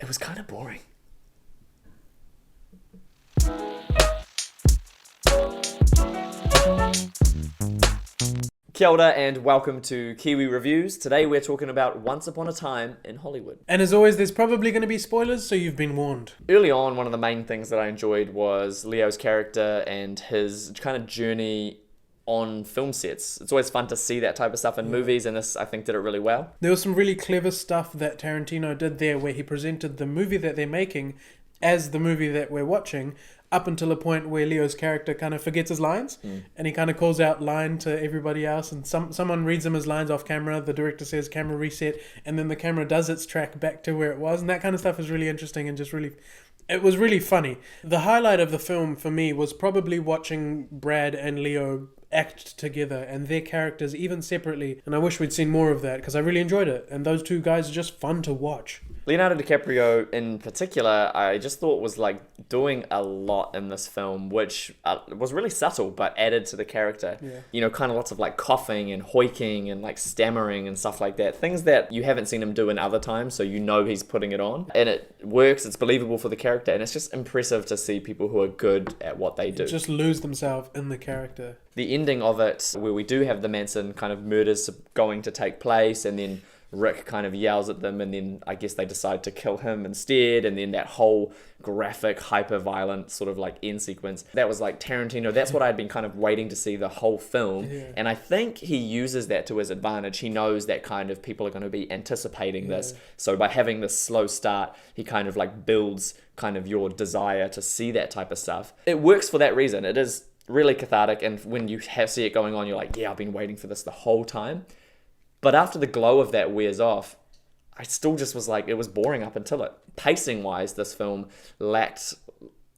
it was kind of boring. Kia ora and welcome to Kiwi Reviews. Today we're talking about Once Upon a Time in Hollywood. And as always, there's probably going to be spoilers, so you've been warned. Early on, one of the main things that I enjoyed was Leo's character and his kind of journey on film sets. It's always fun to see that type of stuff in movies, and this, I think, did it really well. There was some really clever stuff that Tarantino did there where he presented the movie that they're making as the movie that we're watching, up until a point where Leo's character kind of forgets his lines, and he kind of calls out line to everybody else, and someone reads him his lines off camera, the director says camera reset, and then the camera does its track back to where it was, and that kind of stuff is really interesting and it was really funny. The highlight of the film for me was probably watching Brad and Leo act together and their characters even separately, and I wish we'd seen more of that because I really enjoyed it, and those two guys are just fun to watch. Leonardo DiCaprio in particular, I just thought was like doing a lot in this film, which was really subtle but added to the character. Yeah. You know, kind of lots of like coughing and hoiking and like stammering and stuff like that. Things that you haven't seen him do in other times, so you know he's putting it on. And it works, it's believable for the character, and it's just impressive to see people who are good at what they do. Just lose themselves in the character. The ending of it, where we do have the Manson kind of murders going to take place, and then Rick kind of yells at them, and then I guess they decide to kill him instead, and then that whole graphic, hyper-violent sort of like end sequence. That was like Tarantino. That's what I'd been kind of waiting to see the whole film, and I think he uses that to his advantage. He knows that kind of people are going to be anticipating this, so by having this slow start, he kind of like builds kind of your desire to see that type of stuff. It works for that reason. It is really cathartic, and when you see it going on, you're like, yeah, I've been waiting for this the whole time. But after the glow of that wears off, I still just was like, it was boring up until it. Pacing-wise, this film lacked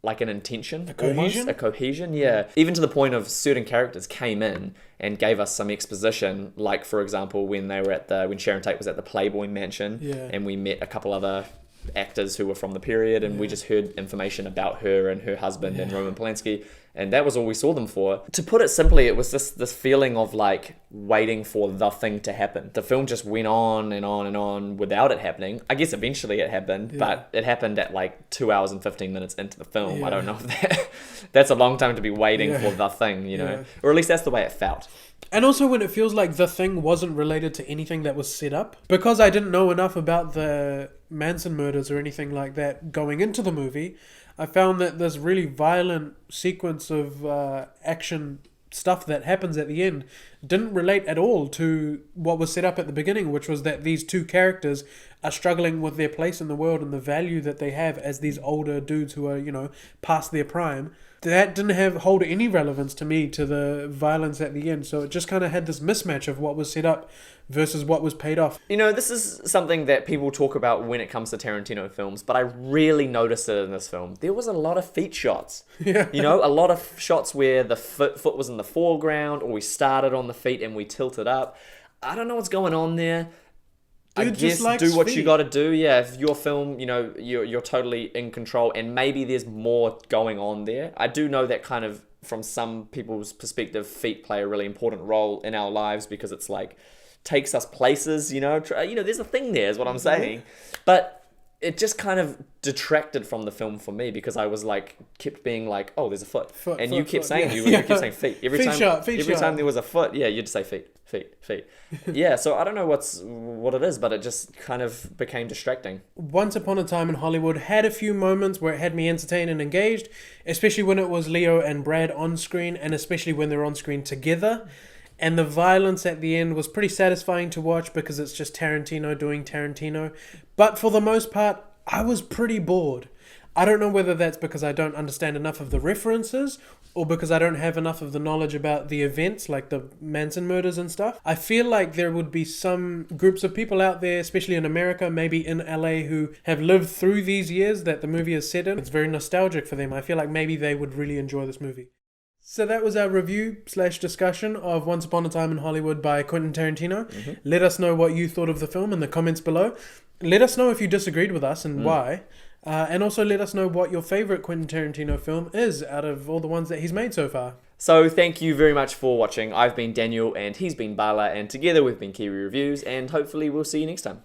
like an intention. A cohesion, yeah. Even to the point of certain characters came in and gave us some exposition, like, for example, when Sharon Tate was at the Playboy Mansion, and we met a couple other actors who were from the period, and we just heard information about her and her husband and Roman Polanski, and that was all we saw them for. To put it simply, it was this feeling of like waiting for the thing to happen. The film just went on and on and on without it happening. I guess eventually it happened, but it happened at like 2 hours and 15 minutes into the film. I don't know if that's a long time to be waiting for the thing, you know, or at least that's the way it felt. And also when it feels like the thing wasn't related to anything that was set up. Because I didn't know enough about the Manson murders or anything like that going into the movie, I found that this really violent sequence of action stuff that happens at the end didn't relate at all to what was set up at the beginning, which was that these two characters are struggling with their place in the world and the value that they have as these older dudes who are, you know, past their prime. That didn't hold any relevance to me to the violence at the end, so it just kind of had this mismatch of what was set up versus what was paid off. You know, this is something that people talk about when it comes to Tarantino films, but I really noticed it in this film. There was a lot of feet shots. Yeah. You know, a lot of shots where the foot was in the foreground, or we started on the feet and we tilted up. I don't know what's going on there. Dude, I guess do what you got to do. Yeah, if your film, you know, you're totally in control, and maybe there's more going on there. I do know that kind of from some people's perspective, feet play a really important role in our lives because it's like takes us places. You know, there's a thing there, is what I'm saying, but it just kind of detracted from the film for me because I was like, kept being like, oh, there's a foot. And you kept saying, you kept saying feet. Every time there was a foot, you'd say feet. Yeah, so I don't know what it is, but it just kind of became distracting. Once Upon a Time in Hollywood had a few moments where it had me entertained and engaged, especially when it was Leo and Brad on screen, and especially when they're on screen together. And the violence at the end was pretty satisfying to watch because it's just Tarantino doing Tarantino. But for the most part, I was pretty bored. I don't know whether that's because I don't understand enough of the references or because I don't have enough of the knowledge about the events like the Manson murders and stuff. I feel like there would be some groups of people out there, especially in America, maybe in LA, who have lived through these years that the movie is set in. It's very nostalgic for them. I feel like maybe they would really enjoy this movie. So that was our review/discussion of Once Upon a Time in Hollywood by Quentin Tarantino. Let us know what you thought of the film in the comments below. Let us know if you disagreed with us and why. And also let us know what your favourite Quentin Tarantino film is out of all the ones that he's made so far. So thank you very much for watching. I've been Daniel and he's been Bala, and together we've been Kiwi Reviews, and hopefully we'll see you next time.